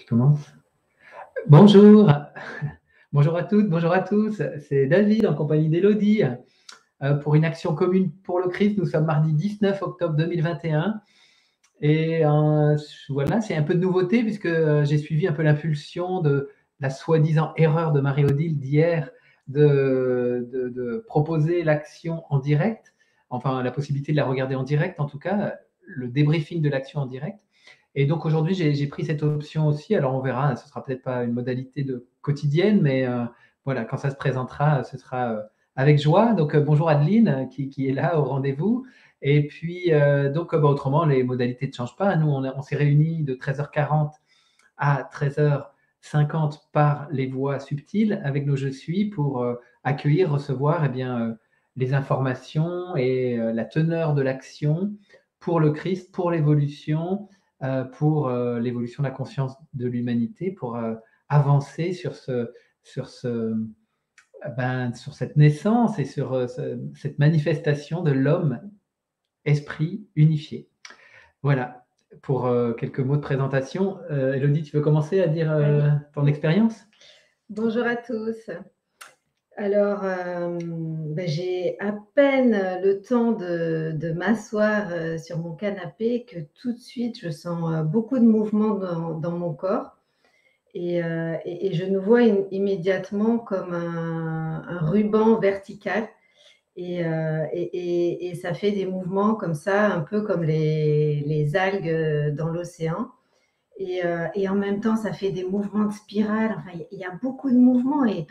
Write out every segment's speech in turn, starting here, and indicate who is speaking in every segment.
Speaker 1: Commence. Bonjour, bonjour à toutes, bonjour à tous. C'est David en compagnie d'Élodie pour une action commune pour le Christ. Nous sommes mardi 19 octobre 2021 et voilà, c'est un peu de nouveauté puisque j'ai suivi un peu l'impulsion de la soi-disant erreur de Marie-Odile d'hier de proposer l'action en direct, enfin la possibilité de la regarder en direct en tout cas, le débriefing de l'action en direct. Et donc aujourd'hui, j'ai pris cette option aussi. Alors on verra, ce sera peut-être pas une modalité quotidienne, mais voilà, quand ça se présentera, ce sera avec joie. Donc bonjour Adeline qui est là au rendez-vous. Et puis donc autrement, les modalités ne changent pas. Nous, on s'est réunis de 13h40 à 13h50 par les voies subtiles avec nos Je suis pour accueillir, recevoir les informations et la teneur de l'action pour le Christ, pour l'évolution de la conscience de l'humanité, pour avancer sur cette naissance et sur cette manifestation de l'homme esprit unifié. Voilà, pour quelques mots de présentation. Élodie, tu veux commencer à dire ton expérience ?
Speaker 2: Bonjour à tous. Alors, j'ai à peine le temps de m'asseoir sur mon canapé que tout de suite, je sens beaucoup de mouvement dans mon corps. Et je nous vois immédiatement comme un ruban vertical. Et ça fait des mouvements comme ça, un peu comme les algues dans l'océan. Et en même temps, ça fait des mouvements de spirale. Enfin, il y a beaucoup de mouvements et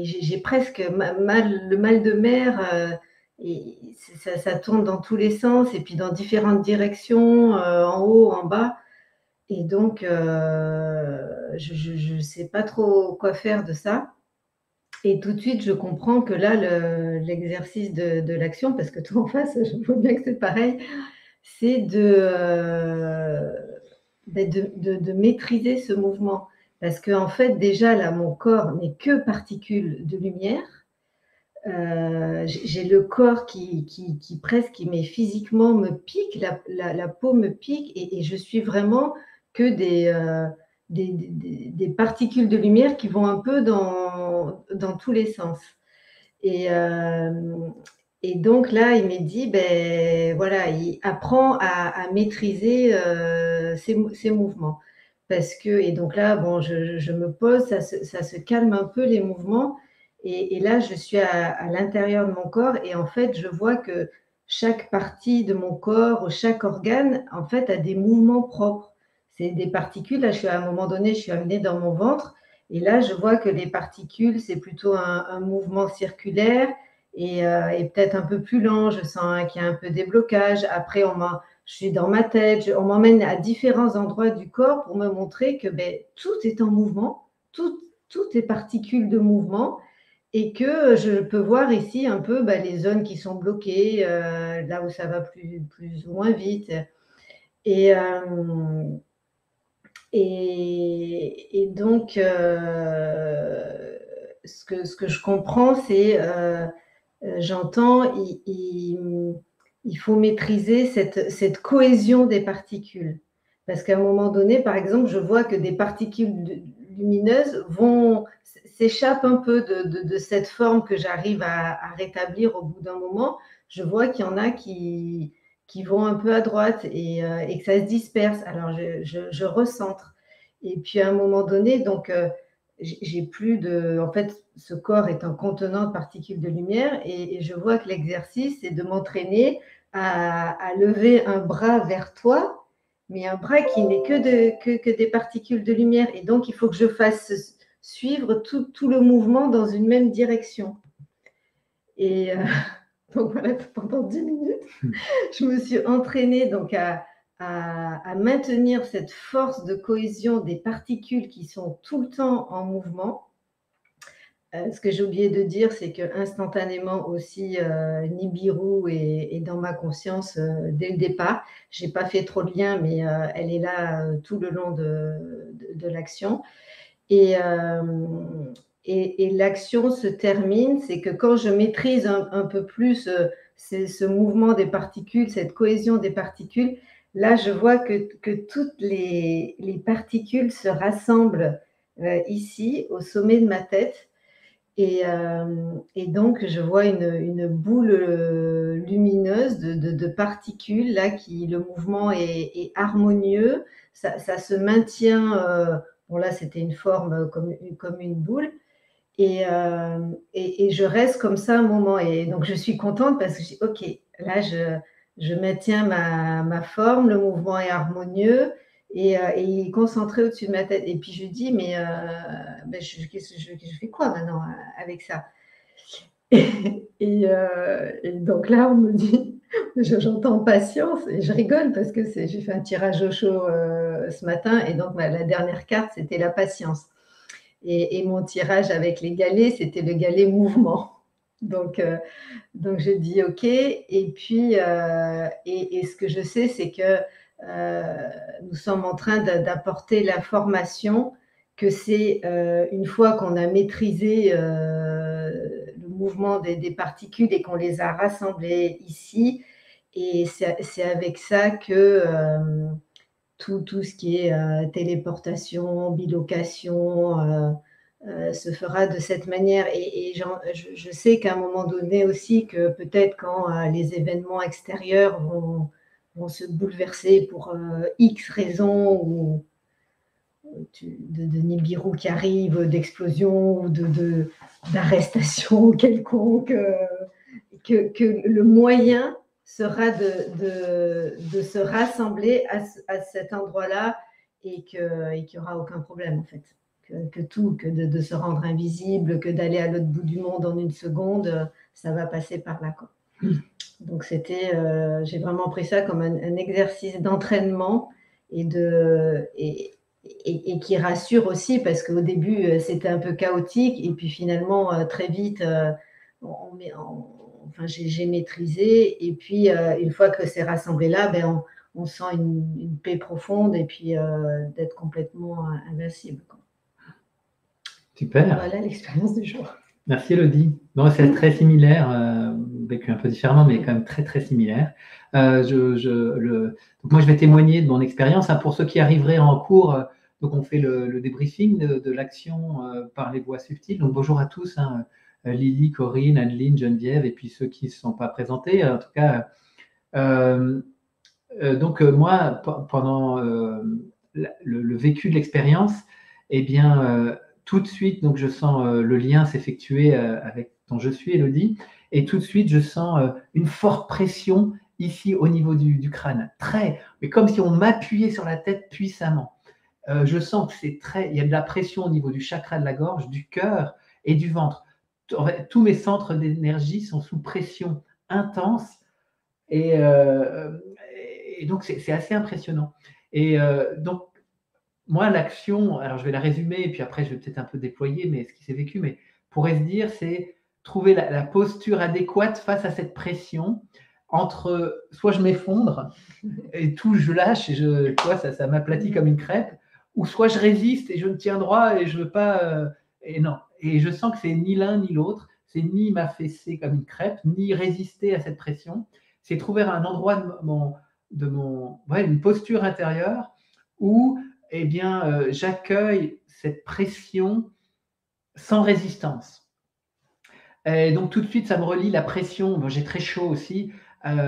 Speaker 2: j'ai presque le mal de mer. Et ça tourne dans tous les sens et puis dans différentes directions, en haut, en bas. Et donc, je ne sais pas trop quoi faire de ça. Et tout de suite, je comprends que là, l'exercice de l'action, parce que toi en face, je vois bien que c'est pareil, c'est de maîtriser ce mouvement. Parce qu'en fait, déjà, là, mon corps n'est que particules de lumière. J'ai le corps qui presque, mais physiquement me pique, la peau me pique, et je suis vraiment que des particules de lumière qui vont un peu dans tous les sens. Et donc là, il m'a dit, voilà, il apprend à maîtriser ses mouvements. Et donc là, bon, je me pose, ça se calme un peu les mouvements. Et là, je suis à l'intérieur de mon corps et en fait, je vois que chaque partie de mon corps, chaque organe, en fait, a des mouvements propres. C'est des particules. Là, à un moment donné, je suis amenée dans mon ventre et là, je vois que les particules, c'est plutôt un mouvement circulaire et peut-être un peu plus lent. Je sens qu'il y a un peu des blocages. Après, je suis dans ma tête. On m'emmène à différents endroits du corps pour me montrer que tout est en mouvement, tout est particules de mouvement. Et que je peux voir ici un peu les zones qui sont bloquées, là où ça va plus ou moins vite. Et donc, ce que je comprends, c'est, j'entends, il faut maîtriser cette cohésion des particules. Parce qu'à un moment donné, par exemple, je vois que des particules lumineuses s'échappent un peu de cette forme que j'arrive à rétablir au bout d'un moment. Je vois qu'il y en a qui vont un peu à droite et que ça se disperse. Alors, je recentre. Et puis, à un moment donné, donc, j'ai plus de… En fait, ce corps est un contenant de particules de lumière et je vois que l'exercice, c'est de m'entraîner à lever un bras vers toi, mais un bras qui n'est que des particules de lumière. Et donc, il faut que je fasse suivre tout le mouvement dans une même direction. Et donc voilà, pendant 10 minutes, je me suis entraînée donc à maintenir cette force de cohésion des particules qui sont tout le temps en mouvement. Ce que j'ai oublié de dire, c'est qu'instantanément aussi, Nibiru est dans ma conscience dès le départ. Je n'ai pas fait trop de lien, mais elle est là tout le long de l'action. Et l'action se termine, c'est que quand je maîtrise un peu plus ce mouvement des particules, cette cohésion des particules, là, je vois que toutes les particules se rassemblent ici, au sommet de ma tête. Et donc, je vois une boule lumineuse de particules, là, le mouvement est harmonieux, ça se maintient, bon là, c'était une forme comme une boule, et je reste comme ça un moment. Et donc, je suis contente parce que je dis, OK, là, je maintiens ma forme, le mouvement est harmonieux et il est concentré au-dessus de ma tête. Et puis, je dis, mais je fais quoi maintenant avec ça? Et donc là, on me dit, j'entends patience et je rigole parce que j'ai fait un tirage au chaud ce matin et donc la dernière carte, c'était la patience. Et mon tirage avec les galets, c'était le galet mouvement. Donc j'ai dit OK. Et puis, ce que je sais, c'est que nous sommes en train d'apporter l'information que c'est une fois qu'on a maîtrisé le mouvement des particules et qu'on les a rassemblées ici, et c'est avec ça que tout ce qui est téléportation, bilocation, se fera de cette manière. Et je sais qu'à un moment donné aussi, que peut-être quand les événements extérieurs vont se bouleverser pour X raisons, ou de Nibiru qui arrive, d'explosion ou d'arrestation quelconque, que le moyen sera de se rassembler à cet endroit-là, et qu'il n'y aura aucun problème en fait. Que de se rendre invisible, que d'aller à l'autre bout du monde en une seconde, ça va passer par là, quoi. Donc j'ai vraiment pris ça comme un exercice d'entraînement et qui rassure aussi, parce qu'au début c'était un peu chaotique et puis finalement très vite enfin, j'ai maîtrisé, et puis une fois que c'est rassemblé là, on sent une paix profonde, et puis d'être complètement invincible, quoi.
Speaker 1: Super.
Speaker 2: Voilà l'expérience du jour.
Speaker 1: Merci Elodie. Bon, c'est très similaire, vécu un peu différemment, mais quand même très très similaire. Donc moi, je vais témoigner de mon expérience. Pour ceux qui arriveraient en cours, donc on fait le débriefing de l'action par les voies subtiles. Donc bonjour à tous, Lily, Corinne, Adeline, Geneviève, et puis ceux qui ne sont pas présentés. En tout cas, donc moi, pendant le vécu de l'expérience, eh bien, tout de suite, donc je sens le lien s'effectuer avec ton je suis, Elodie, et tout de suite, je sens une forte pression ici au niveau du crâne, mais comme si on m'appuyait sur la tête puissamment. Je sens que il y a de la pression au niveau du chakra de la gorge, du cœur et du ventre. Tous mes centres d'énergie sont sous pression intense, et donc c'est assez impressionnant. Et donc, moi, l'action, alors je vais la résumer et puis après je vais peut-être un peu déployer mais ce qui s'est vécu, mais pourrait se dire, c'est trouver la posture adéquate face à cette pression, entre soit je m'effondre et tout je lâche et tu vois, ça m'aplatit comme une crêpe, ou soit je résiste et je me tiens droit et je veux pas, et non. Et je sens que c'est ni l'un ni l'autre, c'est ni m'affaisser comme une crêpe, ni résister à cette pression, c'est trouver un endroit une posture intérieure où eh bien, j'accueille cette pression sans résistance. Et donc tout de suite, ça me relie la pression, bon, j'ai très chaud aussi, à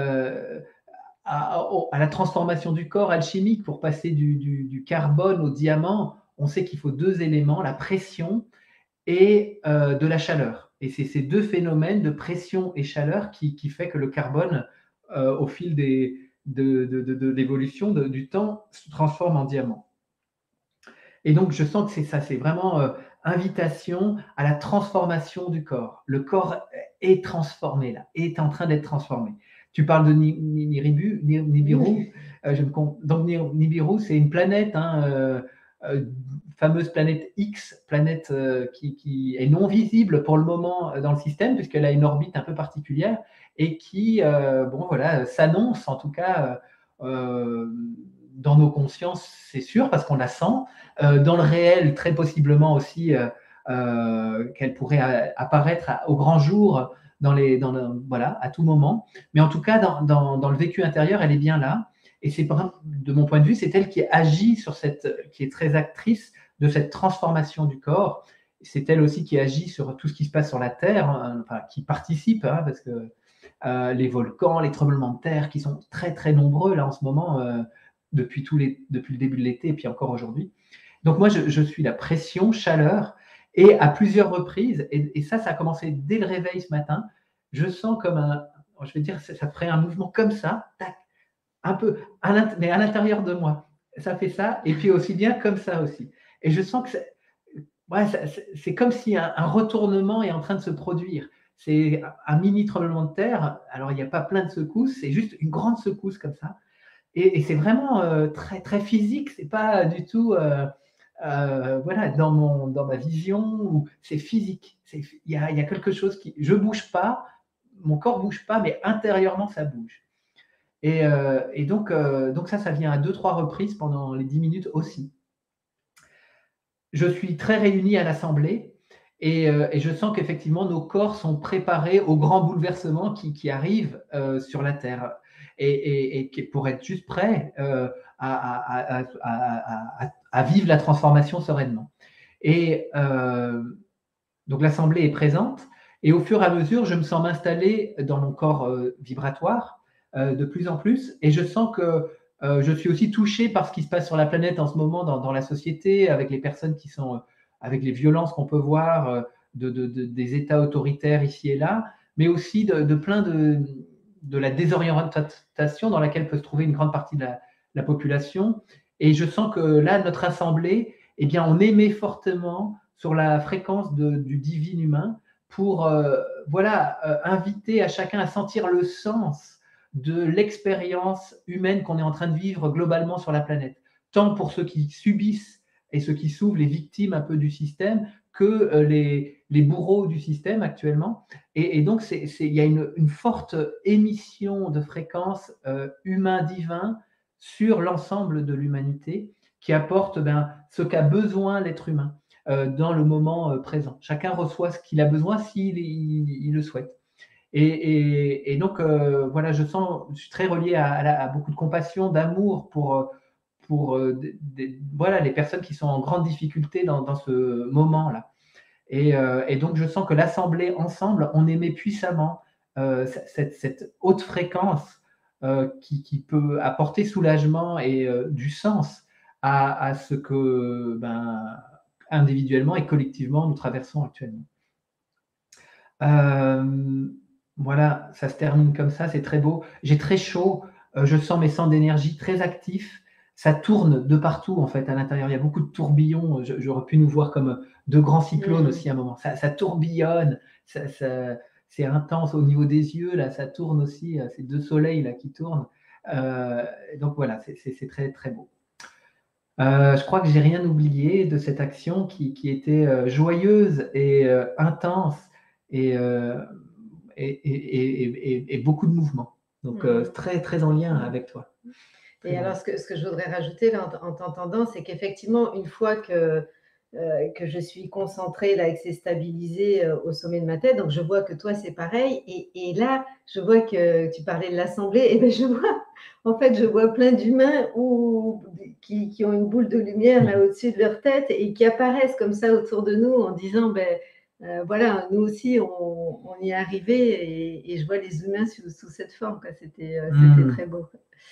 Speaker 1: la transformation du corps alchimique pour passer du carbone au diamant. On sait qu'il faut 2 éléments, la pression et de la chaleur. Et c'est ces 2 phénomènes de pression et chaleur qui fait que le carbone, au fil de l'évolution du temps, se transforme en diamant. Et donc, je sens que c'est ça, c'est vraiment invitation à la transformation du corps. Le corps est transformé là, est en train d'être transformé. Tu parles de Nibiru. Donc Nibiru, c'est une planète, fameuse planète X, planète qui est non visible pour le moment dans le système, puisqu'elle a une orbite un peu particulière et qui, s'annonce en tout cas dans nos consciences, c'est sûr, parce qu'on la sent. Dans le réel, très possiblement aussi, qu'elle pourrait apparaître au grand jour à tout moment. Mais en tout cas, dans le vécu intérieur, elle est bien là. Et c'est de mon point de vue, c'est elle qui agit qui est très actrice de cette transformation du corps. C'est elle aussi qui agit sur tout ce qui se passe sur la Terre, hein, enfin, qui participe, hein, parce que les volcans, les tremblements de terre qui sont très très nombreux là en ce moment, depuis le début de l'été et puis encore aujourd'hui. Donc moi, je suis la pression, chaleur, et à plusieurs reprises, et ça a commencé dès le réveil ce matin, je sens comme je vais dire, ça ferait un mouvement comme ça, tac, un peu, mais à l'intérieur de moi. Ça fait ça, et puis aussi bien comme ça aussi. Et je sens que ouais, c'est comme si un retournement est en train de se produire. C'est un mini tremblement de terre. Alors, il n'y a pas plein de secousses, c'est juste une grande secousse comme ça. Et c'est vraiment très, très physique. C'est pas du tout voilà, dans ma vision, c'est physique. Il y a quelque chose qui. Je ne bouge pas, mon corps ne bouge pas, mais intérieurement, ça bouge. Et donc ça vient à 2-3 reprises pendant les 10 minutes aussi. Je suis très réuni à l'Assemblée et je sens qu'effectivement nos corps sont préparés aux grands bouleversements qui arrivent sur la Terre et pour être juste prêts à vivre la transformation sereinement. Et donc l'Assemblée est présente et au fur et à mesure, je me sens m'installer dans mon corps vibratoire de plus en plus et je sens que je suis aussi touché par ce qui se passe sur la planète en ce moment dans la société, avec les personnes qui sont, avec les violences qu'on peut voir des États autoritaires ici et là, mais aussi de plein de la désorientation dans laquelle peut se trouver une grande partie de la population. Et je sens que là, notre assemblée, eh bien, on émet fortement sur la fréquence du divin humain pour inviter à chacun à sentir le sens de l'expérience humaine qu'on est en train de vivre globalement sur la planète, tant pour ceux qui subissent et ceux qui souffrent, les victimes un peu du système, que les bourreaux du système actuellement. Et donc, il y a une forte émission de fréquences humain-divin sur l'ensemble de l'humanité qui apporte ce qu'a besoin l'être humain dans le moment présent. Chacun reçoit ce qu'il a besoin s'il le souhaite. Et donc, voilà, je suis très relié à beaucoup de compassion, d'amour pour voilà, les personnes qui sont en grande difficulté dans ce moment-là. Et donc, je sens que l'Assemblée, ensemble, on émet puissamment cette haute fréquence qui peut apporter soulagement et du sens à ce que, individuellement et collectivement, nous traversons actuellement. Voilà, ça se termine comme ça, c'est très beau. J'ai très chaud, je sens mes centres d'énergie très actifs. Ça tourne de partout, en fait, à l'intérieur. Il y a beaucoup de tourbillons. J'aurais pu nous voir comme deux grands cyclones aussi à un moment. Ça tourbillonne, c'est intense au niveau des yeux. Là, ça tourne aussi, ces deux soleils là, qui tournent. Donc voilà, c'est très, très beau. Je crois que j'ai rien oublié de cette action qui était joyeuse et intense et beaucoup de mouvements. Donc, très, très en lien avec toi.
Speaker 2: Et alors, ce que je voudrais rajouter là, en t'entendant, c'est qu'effectivement, une fois que je suis concentrée, là, et que c'est stabilisé au sommet de ma tête, donc je vois que toi, c'est pareil. Et là, je vois que tu parlais de l'Assemblée, et bien je vois plein d'humains qui ont une boule de lumière là au-dessus de leur tête et qui apparaissent comme ça autour de nous en disant voilà, nous aussi, on y est arrivé et je vois les humains sous cette forme. C'était très beau.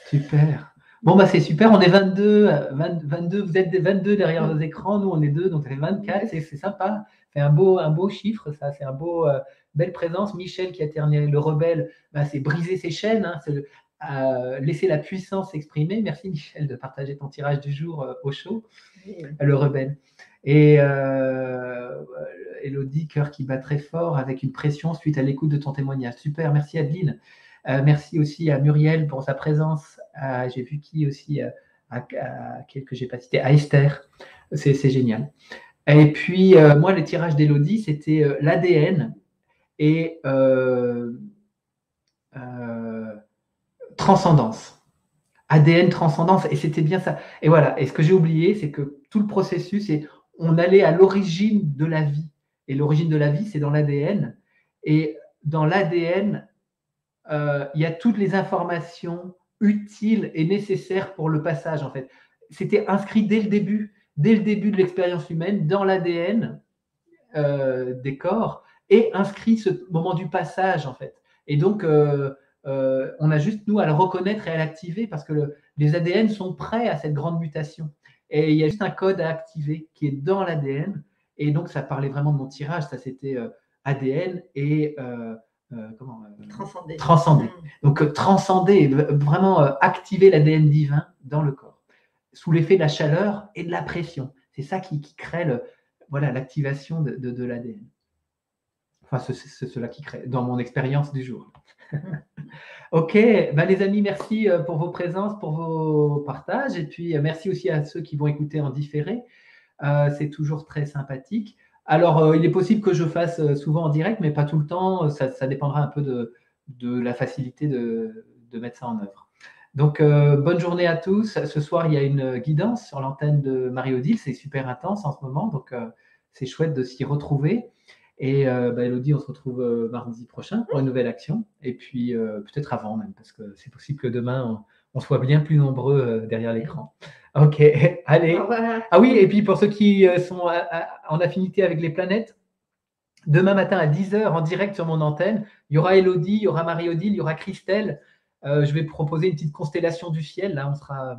Speaker 1: Super. Bon, c'est super, on est 22, vous êtes des 22 derrière vos écrans, nous on est 2, donc ça fait 24, c'est sympa. C'est un beau chiffre, ça, c'est belle présence. Michel qui a terminé le rebelle, c'est briser ses chaînes, hein, c'est laisser la puissance s'exprimer. Merci Michel de partager ton tirage du jour au show, le rebelle. Et Elodie, cœur qui bat très fort avec une pression suite à l'écoute de ton témoignage. Super, merci Adeline. Merci aussi à Muriel pour sa présence. J'ai vu qui aussi, à quelques j'ai pas cité, à Esther. C'est génial. Et puis, moi, le tirage d'Elodie, c'était l'ADN et transcendance. ADN, transcendance, et c'était bien ça. Et voilà, et ce que j'ai oublié, c'est que tout le processus, on allait à l'origine de la vie. Et l'origine de la vie, c'est dans l'ADN. Et dans l'ADN, il y a toutes les informations utile et nécessaire pour le passage, en fait. C'était inscrit dès le début de l'expérience humaine, dans l'ADN des corps, et inscrit ce moment du passage, en fait. Et donc, on a juste, nous, à le reconnaître et à l'activer, parce que les ADN sont prêts à cette grande mutation. Et il y a juste un code à activer qui est dans l'ADN. Et donc, ça parlait vraiment de mon tirage. Ça, c'était ADN et
Speaker 2: Transcender.
Speaker 1: transcender. Donc, transcender, vraiment activer l'ADN divin dans le corps, sous l'effet de la chaleur et de la pression. C'est ça qui crée l'activation de l'ADN. Enfin, c'est cela qui crée, dans mon expérience du jour. Ok, ben les amis, merci pour vos présences, pour vos partages, et puis merci aussi à ceux qui vont écouter en différé. C'est toujours très sympathique. Alors, il est possible que je fasse souvent en direct, mais pas tout le temps. Ça dépendra un peu de la facilité de mettre ça en œuvre. Donc, bonne journée à tous. Ce soir, il y a une guidance sur l'antenne de Marie-Odile. C'est super intense en ce moment, donc c'est chouette de s'y retrouver. Et Elodie, on se retrouve mardi prochain pour une nouvelle action. Et puis, peut-être avant même, parce que c'est possible que demain, on soit bien plus nombreux derrière l'écran. Ok, allez. Ah oui, et puis pour ceux qui sont en affinité avec les planètes, demain matin à 10h en direct sur mon antenne, il y aura Elodie, il y aura Marie-Odile, il y aura Christelle. Je vais proposer une petite constellation du ciel. Là, on sera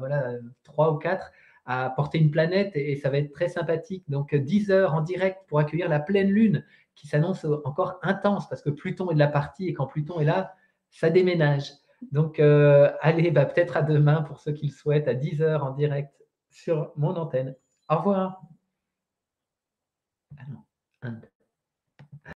Speaker 1: 3 ou 4 à porter une planète et ça va être très sympathique. Donc 10h en direct pour accueillir la pleine lune qui s'annonce encore intense parce que Pluton est de la partie et quand Pluton est là, ça déménage. Donc allez, peut-être à demain pour ceux qui le souhaitent, à 10h en direct sur mon antenne. Au revoir. Ah non,